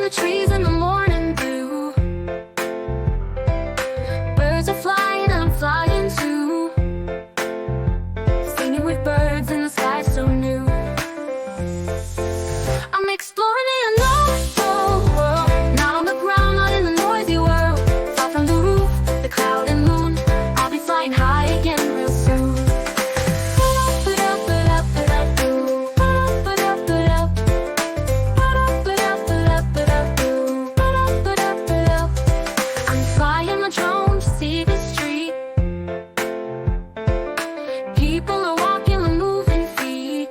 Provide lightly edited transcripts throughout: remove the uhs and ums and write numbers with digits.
the trees in the morning blue. Birds are flying and I'm flying too. Singing with birds in the sky so new. I'm exploring the unknown world. Not on the ground, not in the noisy world. Far from the roof, the cloud and moon. I'll be flying high again real soon. I'm flying a drone to see the street. People are walking with moving feet.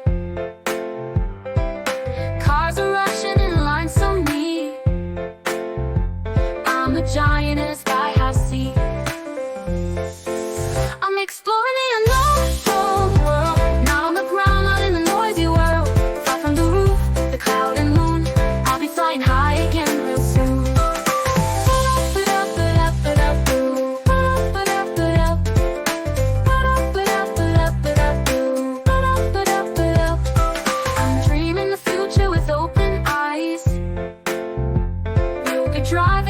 Cars are rushing in lines so neat. I'm a giant in a sky-high seat. I'm exploring the unknown world. Not on the ground, not in the noisy world. Far from the roof, the cloud and moon. I'll be flying high again real soon. I'm dreaming the future with open eyes. We'll be driving